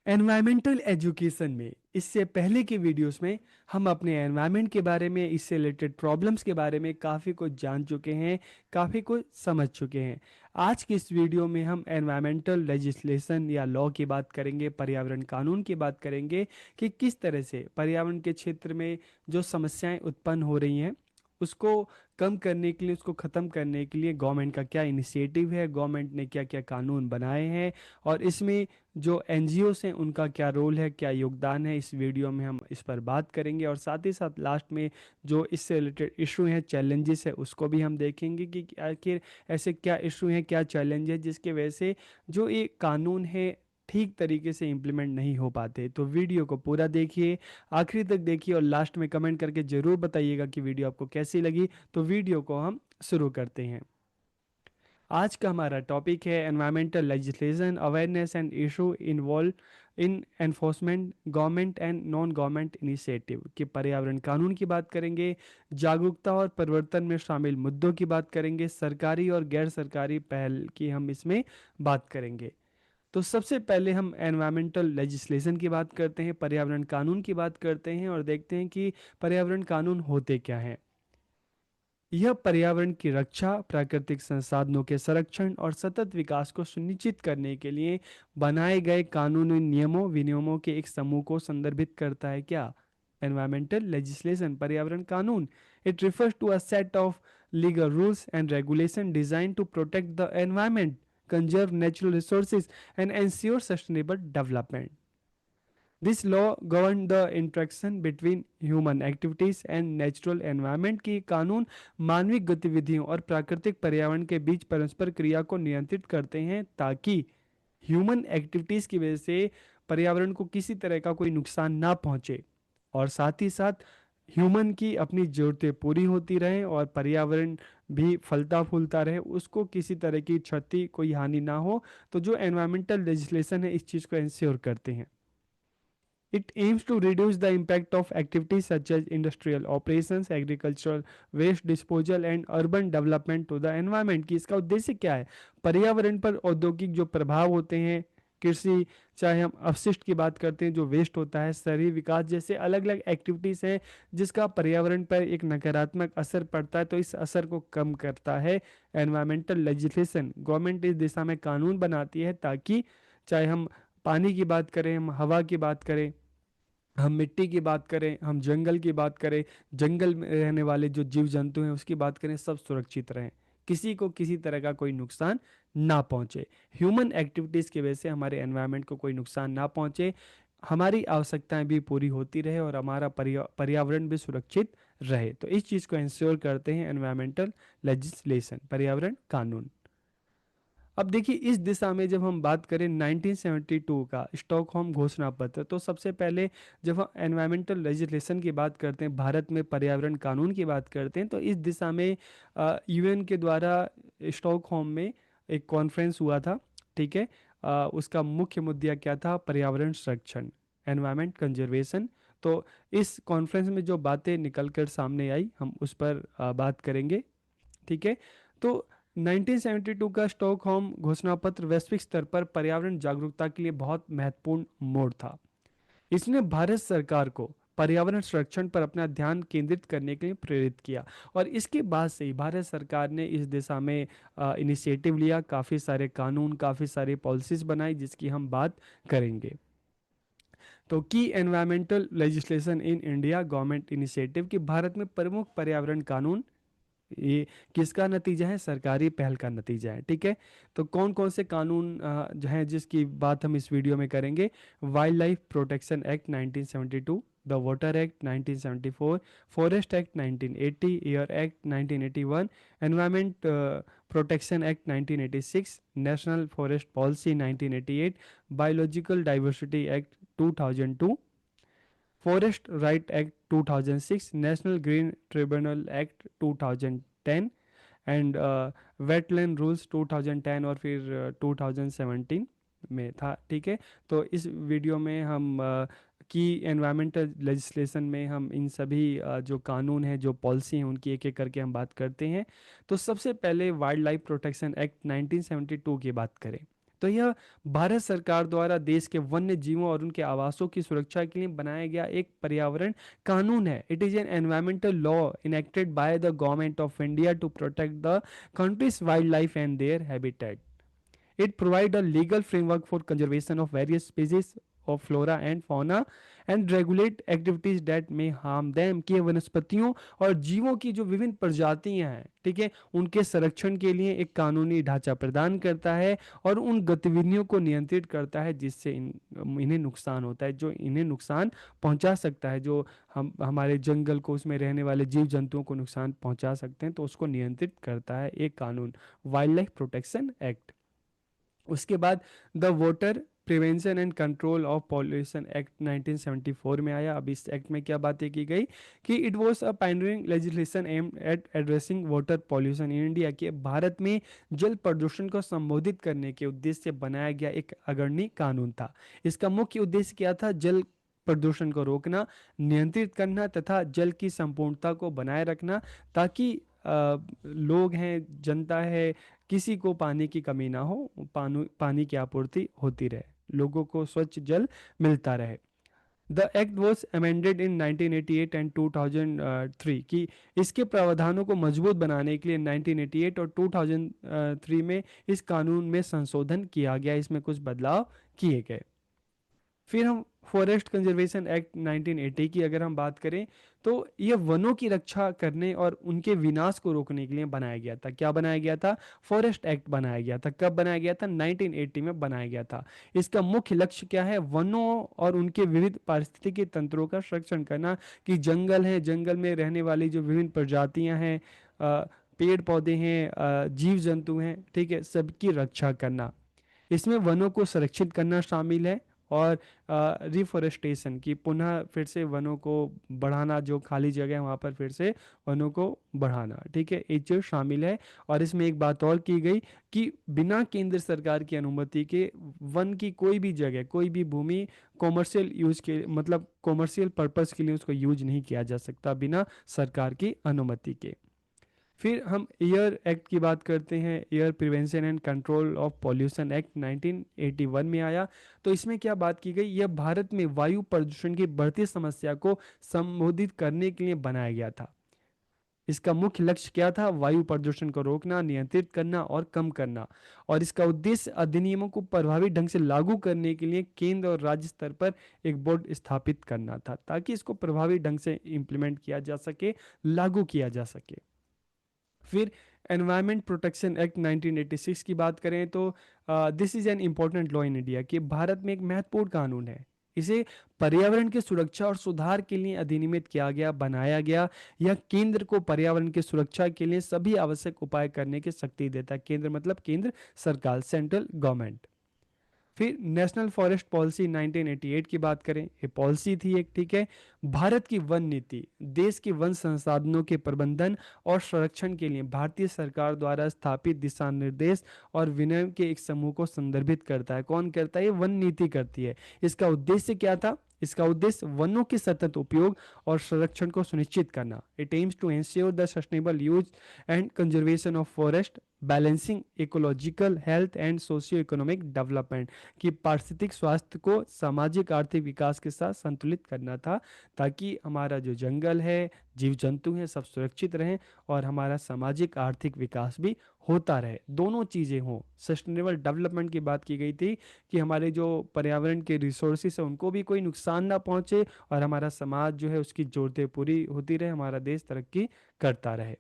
Environmental education में इससे पहले के वीडियोस में हम अपने एनवायरनमेंट के बारे में, इससे रिलेटेड प्रॉब्लम्स के बारे में काफ़ी कुछ जान चुके हैं, काफ़ी कुछ समझ चुके हैं। आज की इस वीडियो में हम एनवायरमेंटल लेजिस्लेशन या लॉ की बात करेंगे, पर्यावरण कानून की बात करेंगे कि किस तरह से पर्यावरण के क्षेत्र में जो समस्याएं उत्पन्न हो रही हैं उसको कम करने के लिए, उसको ख़त्म करने के लिए गवर्नमेंट का क्या इनिशिएटिव है, गवर्नमेंट ने क्या क्या कानून बनाए हैं और इसमें जो एनजीओस हैं उनका क्या रोल है, क्या योगदान है। इस वीडियो में हम इस पर बात करेंगे और साथ ही साथ लास्ट में जो इससे रिलेटेड इशू हैं, चैलेंजेस है, उसको भी हम देखेंगे कि आखिर ऐसे क्या इशू हैं, क्या चैलेंज है जिसके वजह से जो ये कानून है ठीक तरीके से इम्प्लीमेंट नहीं हो पाते। तो वीडियो को पूरा देखिए, आखिरी तक देखिए और लास्ट में कमेंट करके ज़रूर बताइएगा कि वीडियो आपको कैसी लगी। तो वीडियो को हम शुरू करते हैं। आज का हमारा टॉपिक है environmental legislation awareness and issue involve in enforcement government and non government initiative कि पर्यावरण कानून की बात करेंगे, जागरूकता और परिवर्तन में शामिल मुद्दों की बात करेंगे, सरकारी और गैर सरकारी पहल की हम इसमें बात करेंगे। तो सबसे पहले हम एनवायरमेंटल लेजिस्लेशन की बात करते हैं, पर्यावरण कानून की बात करते हैं और देखते हैं कि पर्यावरण कानून होते क्या हैं। यह पर्यावरण की रक्षा, प्राकृतिक संसाधनों के संरक्षण और सतत विकास को सुनिश्चित करने के लिए बनाए गए कानूनी नियमों विनियमों के एक समूह को संदर्भित करता है। क्या एनवायरमेंटल लेजिस्लेशन, पर्यावरण कानून, it refers to a set of legal rules and regulation design to protect the environment, conserve natural resources and ensure sustainable development. This law govern the interaction between human activities and natural environment की कानून मानवीय गतिविधियों और प्राकृतिक पर्यावरण के बीच परस्पर क्रिया को नियंत्रित करते हैं ताकि ह्यूमन एक्टिविटीज की वजह से पर्यावरण को किसी तरह का कोई नुकसान ना पहुंचे और साथ ही साथ ह्यूमन की अपनी ज़रूरतें पूरी होती रहें और पर्यावरण भी फलता फूलता रहे, उसको किसी तरह की क्षति, कोई हानि ना हो। तो जो एनवायरमेंटल लेजिस्लेशन है इस चीज़ को इंश्योर करते हैं। It aims to reduce the impact of activities such as industrial operations, agricultural waste disposal and urban development to the environment। कि इसका उद्देश्य क्या है? पर्यावरण पर औद्योगिक जो प्रभाव होते हैं, कृषि, चाहे हम अपशिष्ट की बात करते हैं जो वेस्ट होता है, शहरी विकास जैसे अलग अलग एक्टिविटीज़ हैं जिसका पर्यावरण पर एक नकारात्मक असर पड़ता है, तो इस असर को कम करता है एनवायरमेंटल लेजिस्लेशन। गवर्नमेंट इस दिशा में कानून बनाती है ताकि चाहे हम पानी की बात करें, हम हवा की बात करें, हम मिट्टी की बात करें, हम जंगल की बात करें, जंगल में रहने वाले जो जीव जंतु हैं उसकी बात करें, सब सुरक्षित रहें, किसी को किसी तरह का कोई नुकसान ना पहुंचे। ह्यूमन एक्टिविटीज़ की वजह से हमारे एनवायरनमेंट को कोई नुकसान ना पहुंचे, हमारी आवश्यकताएं भी पूरी होती रहे और हमारा पर्यावरण भी सुरक्षित रहे। तो इस चीज़ को इंश्योर करते हैं एनवायरमेंटल लेजिस्लेशन, पर्यावरण कानून। अब देखिए इस दिशा में जब हम बात करें 1972 का स्टॉकहोम घोषणा पत्र, तो सबसे पहले जब हम एनवायरमेंटल लेजिस्लेशन की बात करते हैं, भारत में पर्यावरण कानून की बात करते हैं, तो इस दिशा में यूएन के द्वारा स्टॉकहोम में एक कॉन्फ्रेंस हुआ था। ठीक है। उसका मुख्य मुद्दा क्या था? पर्यावरण संरक्षण, एनवायरमेंट कंजर्वेशन। तो इस कॉन्फ्रेंस में जो बातें निकल कर सामने आई हम उस पर बात करेंगे। ठीक है। तो 1972 का स्टॉकहोम घोषणा पत्र वैश्विक स्तर पर पर्यावरण जागरूकता के लिए बहुत महत्वपूर्ण मोड़ था। इसने भारत सरकार को पर्यावरण संरक्षण पर अपना ध्यान केंद्रित करने के लिए प्रेरित किया और इसके बाद से ही भारत सरकार ने इस दिशा में इनिशिएटिव लिया, काफ़ी सारे कानून, काफ़ी सारी पॉलिसीज बनाई जिसकी हम बात करेंगे। तो की environmental legislation in India government initiative कि भारत में प्रमुख पर्यावरण कानून ये किसका नतीजा है? सरकारी पहल का नतीजा है। ठीक है। तो कौन कौन से कानून जो हैं जिसकी बात हम इस वीडियो में करेंगे? Wild life protection act 1972, the water act 1974, forest act 1980, air act 1981, environment protection act 1986, national forest policy 1988, biological diversity act 2002, forest right act 2006, national green tribunal act 2010 and wetland rules 2010 और फिर 2017 में था। ठीक है। तो इस वीडियो में हम की एनवायरमेंटल लेजिस्लेशन में हम इन सभी जो कानून हैं, जो पॉलिसी हैं, उनकी एक एक करके हम बात करते हैं। तो सबसे पहले वाइल्ड लाइफ प्रोटेक्शन एक्ट 1972 की बात करें तो यह भारत सरकार द्वारा देश के वन्य जीवों और उनके आवासों की सुरक्षा के लिए बनाया गया एक पर्यावरण कानून है। It is an environmental law enacted by the government of India to protect the country's wildlife and their habitat. It provides a legal framework for conservation of various species of flora and fauna and regulate activities that may harm them। कि वनस्पतियों और जीवों की जो विभिन्न प्रजातियां हैं, ठीक है, उनके संरक्षण के लिए एक कानूनी ढांचा प्रदान करता है और उन गतिविधियों को नियंत्रित करता है जिससे इन्हें नुकसान होता है, जो इन्हें नुकसान पहुंचा सकता है, जो हम हमारे जंगल को, उसमें रहने वाले जीव जंतुओं को नुकसान पहुंचा सकते हैं, तो उसको नियंत्रित करता है एक कानून, वाइल्ड लाइफ प्रोटेक्शन एक्ट। उसके बाद the water prevention and control of pollution act 1974 में आया। अब इस एक्ट में क्या बातें की गई कि it was a pioneering legislation aimed at addressing water pollution in India, के भारत में जल प्रदूषण को संबोधित करने के उद्देश्य से बनाया गया एक अग्रणी कानून था। इसका मुख्य उद्देश्य क्या था? जल प्रदूषण को रोकना, नियंत्रित करना तथा जल की संपूर्णता को बनाए रखना, ताकि लोग हैं, जनता है, किसी को पानी की कमी ना हो, पानी की आपूर्ति होती रहे, लोगों को स्वच्छ जल मिलता रहे। The act was amended in 1988 and 2003, कि इसके प्रावधानों को मजबूत बनाने के लिए 1988 और 2003 में इस कानून में संशोधन किया गया, इसमें कुछ बदलाव किए गए। फिर हम फॉरेस्ट कंजर्वेशन एक्ट 1980 की अगर हम बात करें, तो यह वनों की रक्षा करने और उनके विनाश को रोकने के लिए बनाया गया था। क्या बनाया गया था? फॉरेस्ट एक्ट बनाया गया था। कब बनाया गया था? 1980 में बनाया गया था। इसका मुख्य लक्ष्य क्या है? वनों और उनके विविध पारिस्थितिकी तंत्रों का संरक्षण करना, कि जंगल है, जंगल में रहने वाली जो विभिन्न प्रजातियां हैं, पेड़ पौधे हैं, जीव जंतु हैं, ठीक है, सबकी रक्षा करना। इसमें वनों को संरक्षित करना शामिल है और रिफॉरेस्टेशन की, पुनः फिर से वनों को बढ़ाना, जो खाली जगह है वहाँ पर फिर से वनों को बढ़ाना, ठीक है, ये चीज़ शामिल है। और इसमें एक बात और की गई कि बिना केंद्र सरकार की अनुमति के वन की कोई भी जगह, कोई भी भूमि कॉमर्शियल यूज के, मतलब कॉमर्शियल पर्पस के लिए उसको यूज नहीं किया जा सकता बिना सरकार की अनुमति के। फिर हम एयर एक्ट की बात करते हैं। Air prevention and control of pollution act 1981 में आया। तो इसमें क्या बात की गई? यह भारत में वायु प्रदूषण की बढ़ती समस्या को संबोधित करने के लिए बनाया गया था। इसका मुख्य लक्ष्य क्या था? वायु प्रदूषण को रोकना, नियंत्रित करना और कम करना। और इसका उद्देश्य अधिनियमों को प्रभावी ढंग से लागू करने के लिए केंद्र और राज्य स्तर पर एक बोर्ड स्थापित करना था, ताकि इसको प्रभावी ढंग से इंप्लीमेंट किया जा सके, लागू किया जा सके। फिर एनवायरमेंट प्रोटेक्शन एक्ट 1986 की बात करें, तो this is an important law in India, कि भारत में एक महत्वपूर्ण कानून है। इसे पर्यावरण की सुरक्षा और सुधार के लिए अधिनियमित किया गया, बनाया गया। यह केंद्र को पर्यावरण की सुरक्षा के लिए सभी आवश्यक उपाय करने की शक्ति देता है। केंद्र मतलब केंद्र सरकार, सेंट्रल गवर्नमेंट। फिर नेशनल फॉरेस्ट पॉलिसी 1988 की बात करें, ये पॉलिसी थी एक, ठीक है, भारत की वन नीति देश के वन संसाधनों के प्रबंधन और संरक्षण के लिए भारतीय सरकार द्वारा स्थापित दिशा निर्देश और विनियम के एक समूह को संदर्भित करता है। कौन करता है? ये वन नीति करती है। इसका उद्देश्य क्या था? इसका उद्देश्य वनों के सतत उपयोग और संरक्षण को सुनिश्चित करना। It aims to ensure the sustainable use and conservation of forest, balancing ecological health and socio economic development, कि पारिस्थितिक स्वास्थ्य को सामाजिक आर्थिक विकास के साथ संतुलित करना था, ताकि हमारा जो जंगल है, जीव जंतु हैं, सब सुरक्षित रहें और हमारा सामाजिक आर्थिक विकास भी होता रहे, दोनों चीज़ें हों। सस्टेनेबल डेवलपमेंट की बात की गई थी कि हमारे जो पर्यावरण के रिसोर्सेस हैं उनको भी कोई नुकसान ना पहुंचे और हमारा समाज जो है उसकी ज़रूरतें पूरी होती रहे, हमारा देश तरक्की करता रहे।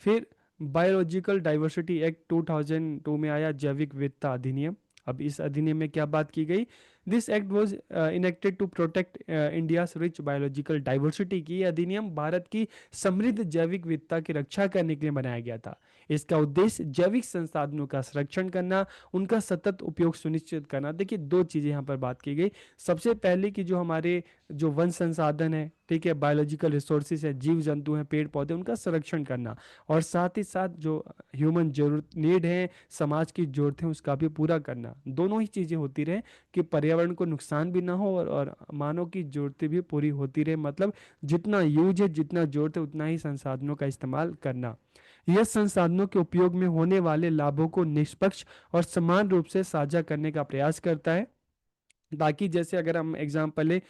फिर बायोलॉजिकल डाइवर्सिटी एक्ट 2002 में आया, जैविक विविधता अधिनियम। अब इस अधिनियम में क्या बात की गई? This act was enacted to protect India's rich biological diversity, की अधिनियम भारत की समृद्ध जैविक विविधता की रक्षा करने के लिए बनाया गया था। इसका उद्देश्य जैविक संसाधनों का संरक्षण करना, उनका सतत उपयोग सुनिश्चित करना। देखिए, दो चीजें यहाँ पर बात की गई। सबसे पहले कि जो हमारे जो वन संसाधन है, ठीक है, बायोलॉजिकल रिसोर्सेज है, जीव जंतु हैं, पेड़ पौधे, उनका संरक्षण करना, और साथ ही साथ जो ह्यूमन जरूरत नीड है, समाज की जरूरत है, उसका भी पूरा करना। दोनों ही चीजें होती रहे कि पर्यावरण को नुकसान भी ना हो और मानव की जरूरतें भी पूरी होती रहे। मतलब जितना यूज है, जितना जरूरत है, उतना ही संसाधनों का इस्तेमाल करना। यह संसाधनों के उपयोग में होने वाले लाभों को निष्पक्ष और समान रूप से साझा करने का प्रयास करता है, ताकि जैसे अगर हम एग्जाम्पल ले,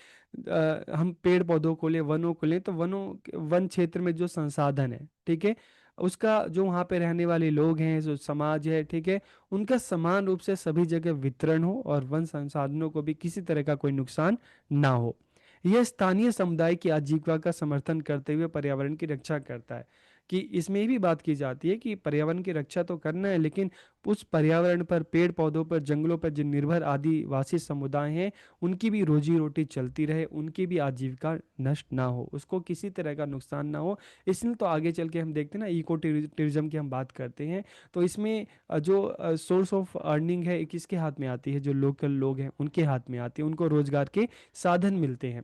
हम पेड़ पौधों को ले, वनों को ले, तो वन क्षेत्र में जो संसाधन है, ठीक है, उसका जो वहाँ पे रहने वाले लोग हैं, जो समाज है, ठीक है, उनका समान रूप से सभी जगह वितरण हो और वन संसाधनों को भी किसी तरह का कोई नुकसान ना हो। यह स्थानीय समुदाय की आजीविका का समर्थन करते हुए पर्यावरण की रक्षा करता है। कि इसमें ये भी बात की जाती है कि पर्यावरण की रक्षा तो करना है, लेकिन उस पर्यावरण पर, पेड़ पौधों पर, जंगलों पर जो निर्भर आदिवासी समुदाय हैं, उनकी भी रोजी रोटी चलती रहे, उनकी भी आजीविका नष्ट ना हो, उसको किसी तरह का नुकसान ना हो। इसलिए तो आगे चल के हम देखते हैं ना, इको टूरिज्म की हम बात करते हैं, तो इसमें जो सोर्स ऑफ अर्निंग है किसके हाथ में आती है, जो लोकल लोग हैं उनके हाथ में आती है, उनको रोजगार के साधन मिलते हैं।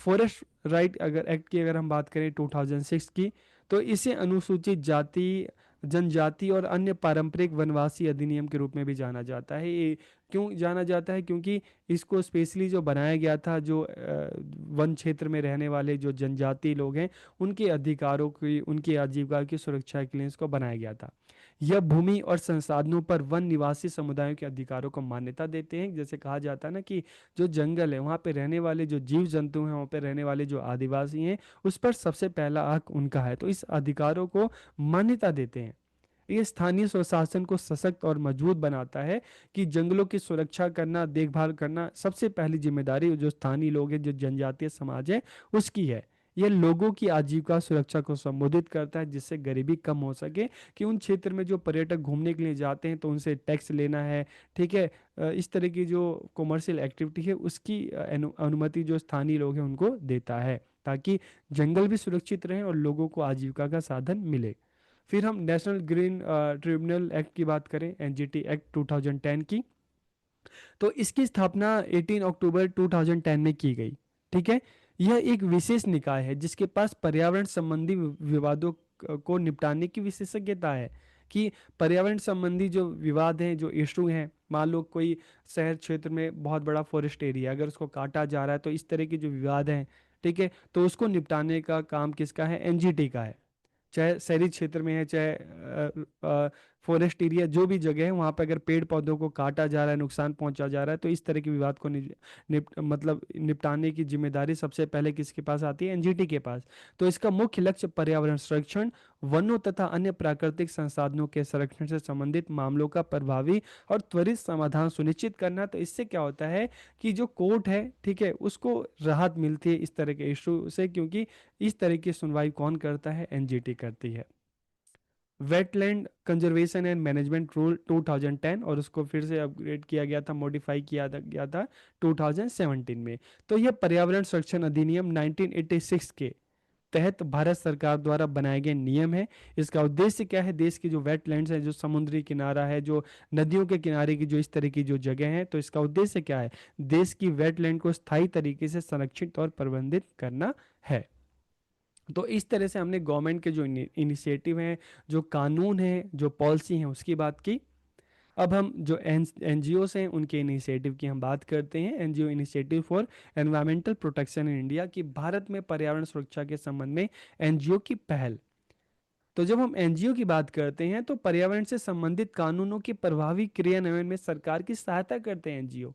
फॉरेस्ट राइट अगर एक्ट की अगर हम बात करें 2006 की, तो इसे अनुसूचित जाति, जनजाति और अन्य पारंपरिक वनवासी अधिनियम के रूप में भी जाना जाता है। ये क्यों जाना जाता है? क्योंकि इसको स्पेशली जो बनाया गया था, जो वन क्षेत्र में रहने वाले जो जनजाति लोग हैं, उनके अधिकारों की, उनकी आजीविका की सुरक्षा के लिए इसको बनाया गया था। यह भूमि और संसाधनों पर वन निवासी समुदायों के अधिकारों को मान्यता देते हैं। जैसे कहा जाता है ना कि जो जंगल है, वहाँ पे रहने वाले जो जीव जंतु हैं, वहाँ पे रहने वाले जो आदिवासी हैं, उस पर सबसे पहला हक उनका है, तो इस अधिकारों को मान्यता देते हैं। ये स्थानीय स्वशासन को सशक्त और मजबूत बनाता है कि जंगलों की सुरक्षा करना, देखभाल करना सबसे पहली जिम्मेदारी जो स्थानीय लोग हैं, जो जनजातीय समाज है, उसकी है। यह लोगों की आजीविका सुरक्षा को संबोधित करता है, जिससे गरीबी कम हो सके, कि उन क्षेत्र में जो पर्यटक घूमने के लिए जाते हैं तो उनसे टैक्स लेना है, ठीक है, इस तरह की जो कॉमर्शियल एक्टिविटी है उसकी अनुमति जो स्थानीय लोग हैं उनको देता है, ताकि जंगल भी सुरक्षित रहें और लोगों को आजीविका का साधन मिले। फिर हम नेशनल ग्रीन ट्रिब्यूनल एक्ट की बात करें, एनजीटी एक्ट 2010 की, तो इसकी स्थापना 18 अक्टूबर 2010 में की गई। ठीक है, यह एक विशेष निकाय है जिसके पास पर्यावरण संबंधी विवादों को निपटाने की विशेषज्ञता है। कि पर्यावरण संबंधी जो विवाद हैं, जो इशू हैं, मान लो कोई शहर क्षेत्र में बहुत बड़ा फॉरेस्ट एरिया, अगर उसको काटा जा रहा है, तो इस तरह के जो विवाद हैं, ठीक है, तो उसको निपटाने का काम किसका है? एनजीटी का है। चाहे शहरी क्षेत्र में है, चाहे फॉरेस्ट एरिया, जो भी जगह है, वहां पर अगर पेड़ पौधों को काटा जा रहा है, नुकसान पहुंचा जा रहा है, तो इस तरह के विवाद को मतलब निपटाने की जिम्मेदारी सबसे पहले किसके पास आती है? एनजीटी के पास। तो इसका मुख्य लक्ष्य पर्यावरण संरक्षण, वनों तथा अन्य प्राकृतिक संसाधनों के संरक्षण से संबंधित मामलों का प्रभावी और त्वरित समाधान सुनिश्चित करना। तो इससे क्या होता है कि जो कोर्ट है, ठीक है, उसको राहत मिलती है इस तरह के इशू से, क्योंकि इस तरह की सुनवाई कौन करता है? एनजीटी करती है। Wetland conservation and management rule 2010, और उसको फिर से अपग्रेड किया गया था, मॉडिफाई गया था 2017 में। तो यह पर्यावरण संरक्षण अधिनियम 1986 के तहत भारत सरकार द्वारा बनाए गए नियम है। इसका उद्देश्य क्या है? देश की जो वेटलैंड्स है, जो समुद्री किनारा है, जो नदियों के किनारे की जो इस तरह की जो जगह है, तो इसका उद्देश्य क्या है? देश की वेटलैंड को स्थायी तरीके से संरक्षित और प्रबंधित करना है। तो इस तरह से हमने गवर्नमेंट के जो इनिशिएटिव हैं, जो कानून हैं, जो पॉलिसी हैं, उसकी बात की। अब हम जो एनजीओस हैं उनके इनिशिएटिव की हम बात करते हैं। NGO initiative for environmental protection in India, की भारत में पर्यावरण सुरक्षा के संबंध में एनजीओ की पहल। तो जब हम एनजीओ की बात करते हैं, तो पर्यावरण से संबंधित कानूनों के प्रभावी क्रियान्वयन में सरकार की सहायता करते हैं एनजीओ,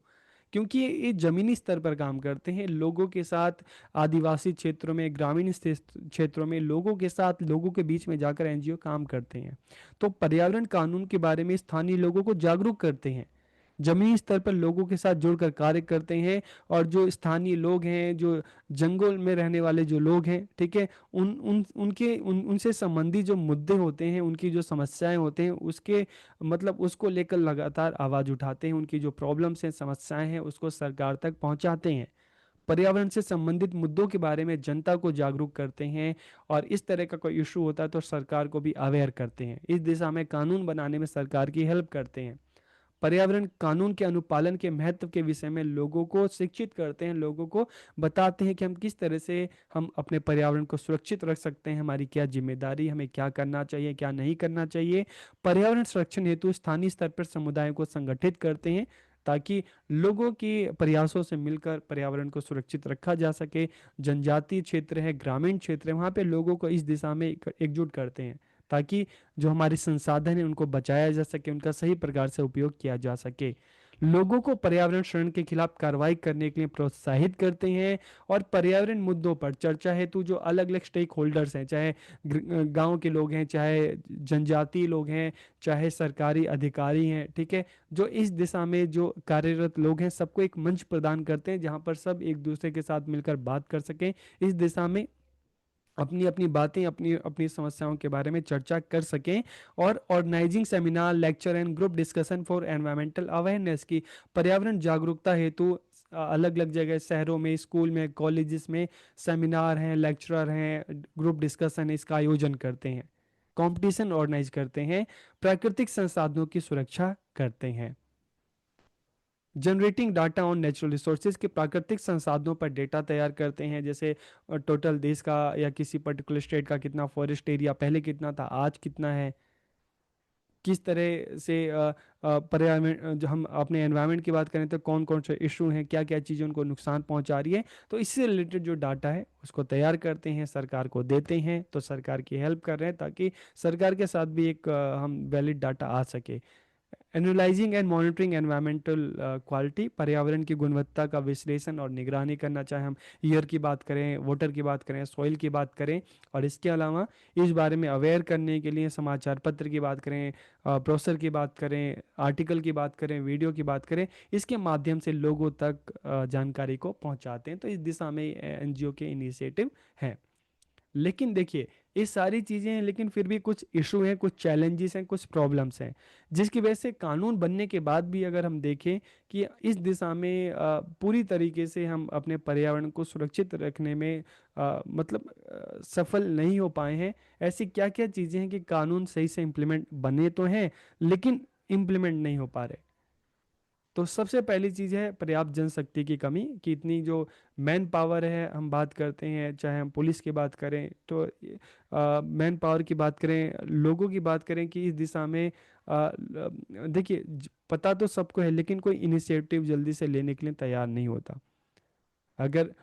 क्योंकि ये जमीनी स्तर पर काम करते हैं लोगों के साथ। आदिवासी क्षेत्रों में, ग्रामीण क्षेत्रों में लोगों के साथ, लोगों के बीच में जाकर एनजीओ काम करते हैं। तो पर्यावरण कानून के बारे में स्थानीय लोगों को जागरूक करते हैं, जमीनी स्तर पर लोगों के साथ जुड़कर कार्य करते हैं। और जो स्थानीय लोग हैं, जो जंगल में रहने वाले जो लोग हैं, ठीक है, उन उन उनके उन उनसे संबंधी जो मुद्दे होते हैं, उनकी जो समस्याएं होते हैं, उसके मतलब उसको लेकर लगातार आवाज उठाते हैं। उनकी जो प्रॉब्लम्स हैं, समस्याएं हैं, उसको सरकार तक पहुंचाते हैं। पर्यावरण से संबंधित मुद्दों के बारे में जनता को जागरूक करते हैं, और इस तरह का कोई इशू होता है तो सरकार को भी अवेयर करते हैं। इस दिशा में कानून बनाने में सरकार की हेल्प करते हैं। पर्यावरण कानून के अनुपालन के महत्व के विषय में लोगों को शिक्षित करते हैं, लोगों को बताते हैं कि हम किस तरह से हम अपने पर्यावरण को सुरक्षित रख सकते हैं, हमारी क्या जिम्मेदारी, हमें क्या करना चाहिए, क्या नहीं करना चाहिए। पर्यावरण संरक्षण हेतु स्थानीय स्तर पर समुदायों को संगठित करते हैं, ताकि लोगों के प्रयासों से मिलकर पर्यावरण को सुरक्षित रखा जा सके। जनजातीय क्षेत्र है, ग्रामीण क्षेत्र है, वहाँ पे लोगों को इस दिशा में एकजुट करते हैं, ताकि जो हमारे संसाधन हैं उनको बचाया जा सके, उनका सही प्रकार से उपयोग किया जा सके। लोगों को पर्यावरण क्षरण के खिलाफ कार्रवाई करने के लिए प्रोत्साहित करते हैं और पर्यावरण मुद्दों पर चर्चा हेतु जो अलग अलग स्टेक होल्डर्स हैं, चाहे गांव के लोग हैं, चाहे जनजातीय लोग हैं, चाहे सरकारी अधिकारी हैं, ठीक है, जो इस दिशा में जो कार्यरत लोग हैं, सबको एक मंच प्रदान करते हैं जहां पर सब एक दूसरे के साथ मिलकर बात कर सकें, इस दिशा में अपनी अपनी बातें, अपनी अपनी समस्याओं के बारे में चर्चा कर सकें। और organising seminar, lecture and group discussion for environmental awareness की पर्यावरण जागरूकता हेतु अलग अलग जगह, शहरों में, स्कूल में, कॉलेजेस में सेमिनार हैं, लेक्चरर हैं, ग्रुप डिस्कशन है, इसका आयोजन करते हैं, कंपटीशन ऑर्गेनाइज करते हैं, प्राकृतिक संसाधनों की सुरक्षा करते हैं। Generating data on natural resources के प्राकृतिक संसाधनों पर डेटा तैयार करते हैं, जैसे टोटल देश का या किसी पर्टिकुलर स्टेट का कितना फॉरेस्ट एरिया पहले कितना था, आज कितना है, किस तरह से पर्यावरण, जो हम अपने एनवायरनमेंट की बात करें तो कौन कौन से इशू हैं, क्या क्या चीज़ें उनको नुकसान पहुंचा रही है, तो इससे रिलेटेड जो डाटा है उसको तैयार करते हैं, सरकार को देते हैं, तो सरकार की हेल्प कर रहे हैं ताकि सरकार के साथ भी एक हम वैलिड डाटा आ सके। Analysing and monitoring environmental quality, पर्यावरण की गुणवत्ता का विश्लेषण और निगरानी करना, चाहे हम एयर की बात करें, वाटर की बात करें, सॉइल की बात करें, और इसके अलावा इस बारे में अवेयर करने के लिए समाचार पत्र की बात करें, ब्रोशर की बात करें, आर्टिकल की बात करें, वीडियो की बात करें, इसके माध्यम से लोगों तक जानकारी को पहुंचाते हैं। तो इस दिशा में एनजीओ के इनिशिएटिव हैं। लेकिन देखिए, ये सारी चीज़ें हैं, लेकिन फिर भी कुछ इशू हैं, कुछ चैलेंजेस हैं, कुछ प्रॉब्लम्स हैं, जिसकी वजह से कानून बनने के बाद भी अगर हम देखें कि इस दिशा में पूरी तरीके से हम अपने पर्यावरण को सुरक्षित रखने में मतलब सफल नहीं हो पाए हैं। ऐसी क्या क्या चीज़ें हैं कि कानून सही से इम्प्लीमेंट बने तो हैं, लेकिन इम्प्लीमेंट नहीं हो पा रहे। तो सबसे पहली चीज़ है पर्याप्त जनशक्ति की कमी, कि इतनी जो मैन पावर है, हम बात करते हैं, चाहे हम पुलिस की बात करें, तो मैन पावर की बात करें, लोगों की बात करें, कि इस दिशा में देखिए, पता तो सबको है, लेकिन कोई इनिशिएटिव जल्दी से लेने के लिए तैयार नहीं होता। अगर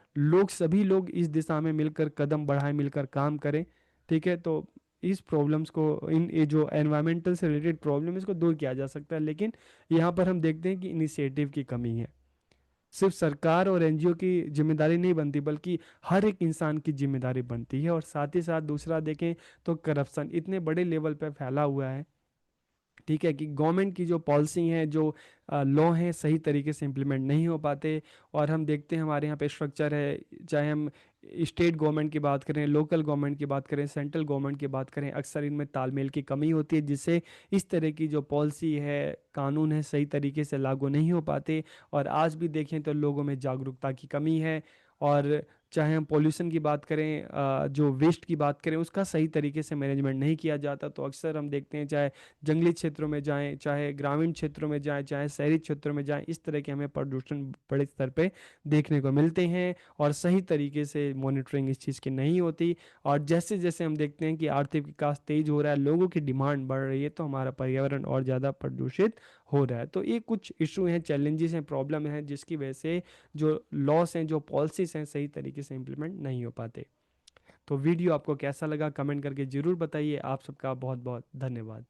सभी लोग इस दिशा में मिलकर कदम बढ़ाएं, मिलकर काम करें, ठीक है, तो इस प्रॉब्लम्स को, इन ये जो एनवायरमेंटल से रिलेटेड प्रॉब्लम है, इसको दूर किया जा सकता है। लेकिन यहाँ पर हम देखते हैं कि इनिशिएटिव की कमी है। सिर्फ सरकार और एनजीओ की जिम्मेदारी नहीं बनती, बल्कि हर एक इंसान की जिम्मेदारी बनती है। और साथ ही साथ दूसरा देखें तो करप्शन इतने बड़े लेवल पर फैला हुआ है, ठीक है, कि गवर्नमेंट की जो पॉलिसी हैं, जो लॉ हैं, सही तरीके से इम्प्लीमेंट नहीं हो पाते। और हम देखते हैं हमारे यहाँ पे स्ट्रक्चर है, चाहे हम स्टेट गवर्नमेंट की बात करें, लोकल गवर्नमेंट की बात करें, सेंट्रल गवर्नमेंट की बात करें, अक्सर इनमें तालमेल की कमी होती है, जिससे इस तरह की जो पॉलिसी है, कानून है, सही तरीके से लागू नहीं हो पाते। और आज भी देखें तो लोगों में जागरूकता की कमी है। और चाहे हम पॉल्यूशन की बात करें, जो वेस्ट की बात करें, उसका सही तरीके से मैनेजमेंट नहीं किया जाता। तो अक्सर हम देखते हैं, चाहे जंगली क्षेत्रों में जाएं, चाहे ग्रामीण क्षेत्रों में जाएं, चाहे शहरी क्षेत्रों में जाएं, इस तरह के हमें प्रदूषण बड़े स्तर पे देखने को मिलते हैं। और सही तरीके से मॉनिटरिंग इस चीज़ की नहीं होती। और जैसे जैसे हम देखते हैं कि आर्थिक विकास तेज हो रहा है, लोगों की डिमांड बढ़ रही है, तो हमारा पर्यावरण और ज़्यादा प्रदूषित हो रहा है। तो ये कुछ इशू हैं, चैलेंजेस हैं, प्रॉब्लम हैं, जिसकी वजह से जो लॉस हैं, जो पॉलिसीज हैं, सही तरीके से इम्प्लीमेंट नहीं हो पाते। तो वीडियो आपको कैसा लगा, कमेंट करके ज़रूर बताइए। आप सबका बहुत बहुत धन्यवाद।